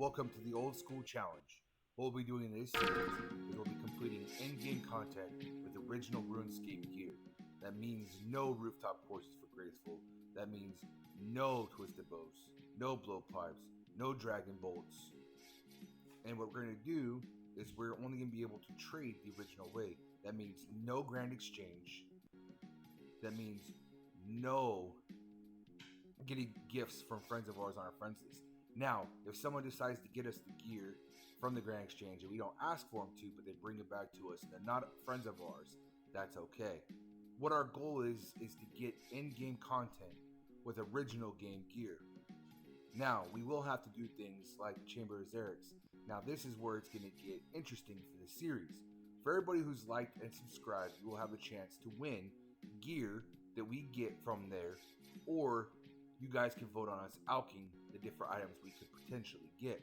Welcome to the Old School Challenge. What we'll be doing in this series is we'll be completing in-game content with original Runescape gear. That means no rooftop courses for Graceful. That means no twisted bows, no blowpipes, no dragon bolts. And what we're going to do is we're only going to be able to trade the original way. That means no grand exchange. That means no getting gifts from friends of ours on our friends list. Now, if someone decides to get us the gear from the grand exchange and we don't ask for them to, but they bring it back to us and they're not friends of ours, that's okay. What our goal is to get in-game content with original game gear. Now, we will have to do things like Chamber of Xerix. Now, this is where it's going to get interesting for the series. For everybody who's liked and subscribed, you will have a chance to win gear that we get from there, or you guys can vote on us alching the different items we could potentially get.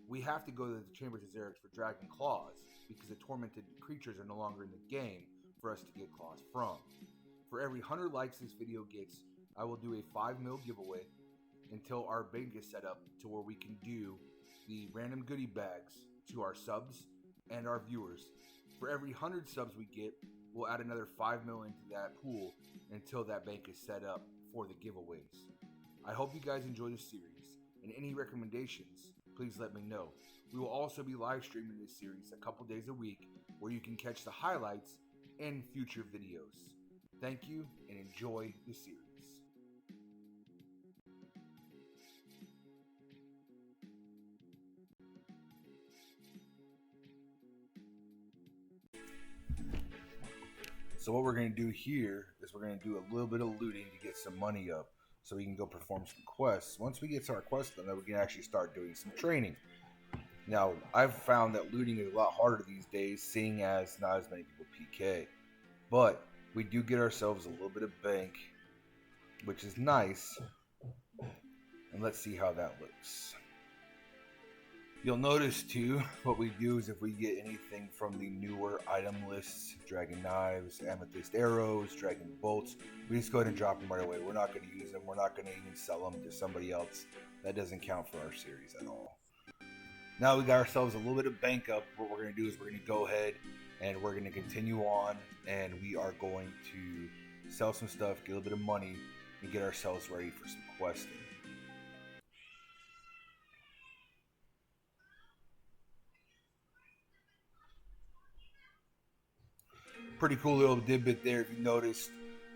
We have to go to the Chambers of Xerix for Dragon Claws because the tormented creatures are no longer in the game for us to get claws from. For every 100 likes this video gets, I will do a 5 mil giveaway until our bank is set up to where we can do the random goodie bags to our subs and our viewers. For every 100 subs we get, we'll add another 5 mil into that pool until that bank is set up for the giveaways. I hope you guys enjoy the series, and any recommendations, please let me know. We will also be live streaming this series a couple days a week where you can catch the highlights and future videos. Thank you and enjoy the series. So what we're going to do here is we're going to do a little bit of looting to get some money up so we can go perform some quests. Once we get to our quest done, then we can actually start doing some training. Now, I've found that looting is a lot harder these days, seeing as not as many people PK. But we do get ourselves a little bit of bank, which is nice. And let's see how that looks. You'll notice too, what we do is if we get anything from the newer item lists, dragon knives, amethyst arrows, dragon bolts, we just go ahead and drop them right away. We're not going to use them. We're not going to even sell them to somebody else. That doesn't count for our series at all. Now we got ourselves a little bit of bank up. What we're going to do is we're going to go ahead and we're going to continue on, and we are going to sell some stuff, get a little bit of money, and get ourselves ready for some questing. Pretty cool little tidbit there. If you noticed,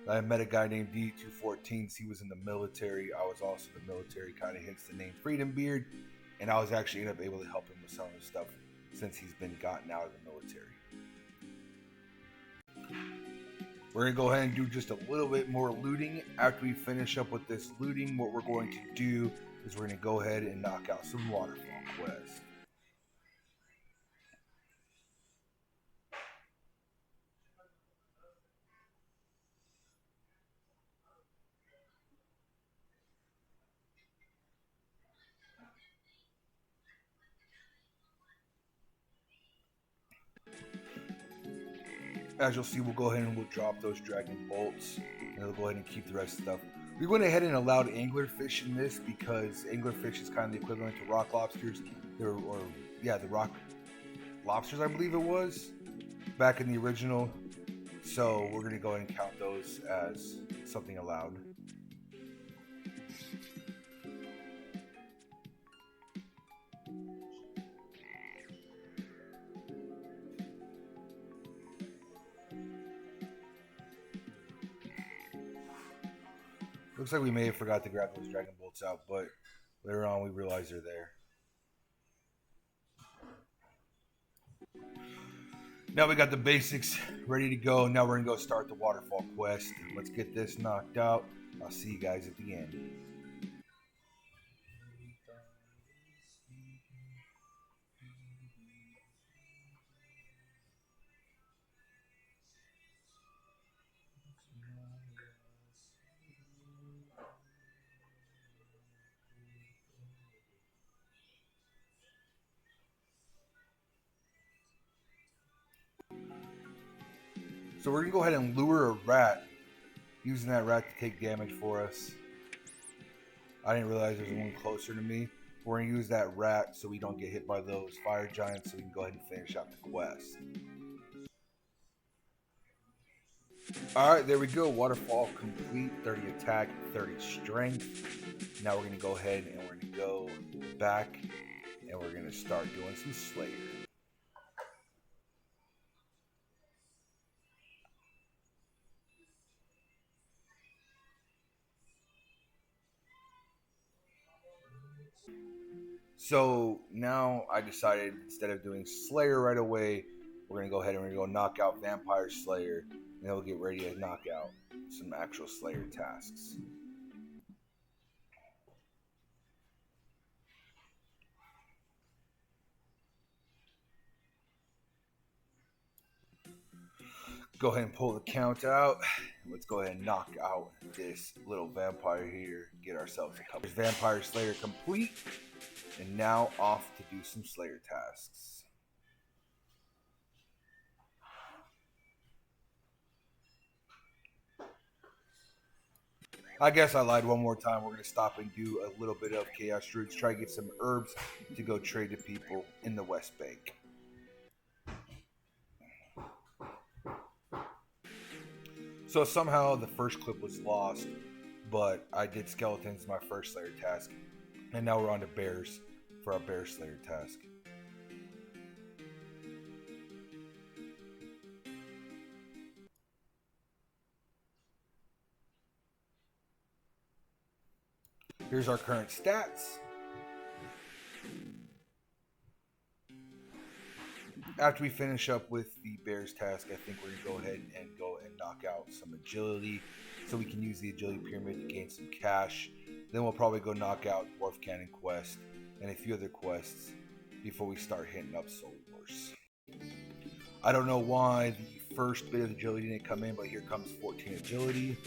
I met a guy named D214. He was in the military. I was also in the military. Kind of hence the name Freedom Beard. And I was actually able to help him with some of his stuff since he's been gotten out of the military. We're going to go ahead and do just a little bit more looting. After we finish up with this looting, what we're going to do is we're going to go ahead and knock out some waterfall quests. As you'll see, we'll go ahead and we'll drop those dragon bolts, and we'll go ahead and keep the rest of the stuff. We went ahead and allowed anglerfish in this because anglerfish is kind of the equivalent to rock lobsters, the rock lobsters, I believe it was, back in the original. So we're going to go ahead and count those as something allowed. Looks like we may have forgot to grab those dragon bolts out, but later on we realized they're there. Now we got the basics ready to go. Now we're going to go start the waterfall quest. Let's get this knocked out. I'll see you guys at the end. So we're going to go ahead and lure a rat, using that rat to take damage for us. I didn't realize there's one closer to me. We're going to use that rat so we don't get hit by those fire giants, so we can go ahead and finish out the quest. Alright, there we go. Waterfall complete. 30 attack, 30 strength. Now we're going to go ahead and we're going to go back and we're going to start doing some Slayer. So now I decided instead of doing Slayer right away, we're going to go ahead and we're going to go knock out Vampire Slayer, and then we'll get ready to knock out some actual Slayer tasks. Go ahead and pull the count out. Let's go ahead and knock out this little vampire here. Get ourselves a couple. Vampire Slayer complete. And now off to do some Slayer tasks. I guess I lied one more time. We're going to stop and do a little bit of Chaos Roots. Try to get some herbs to go trade to people in the West Bank. So somehow the first clip was lost, but I did skeletons my first Slayer task. And now we're on to bears for our bear Slayer task. Here's our current stats. After we finish up with the bears task, I think we're going to go ahead and knock out some agility so we can use the agility pyramid to gain some cash. Then we'll probably go knock out Dwarf Cannon quest and a few other quests before we start hitting up Soul Wars. I don't know why the first bit of agility didn't come in, but here comes 14 agility.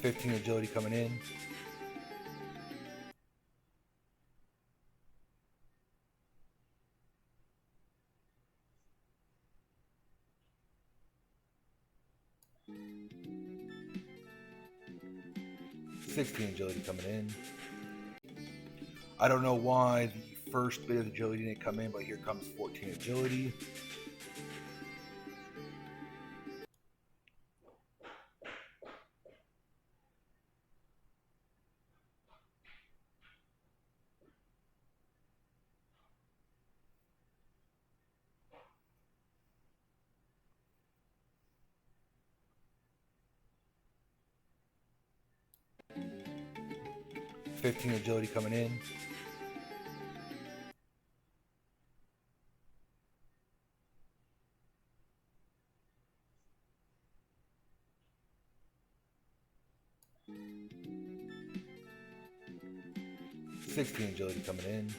$15 agility coming in. $16 agility coming in. I don't know why the first bit of agility didn't come in, but here comes 14 agility. $15 agility coming in. $16 agility coming in.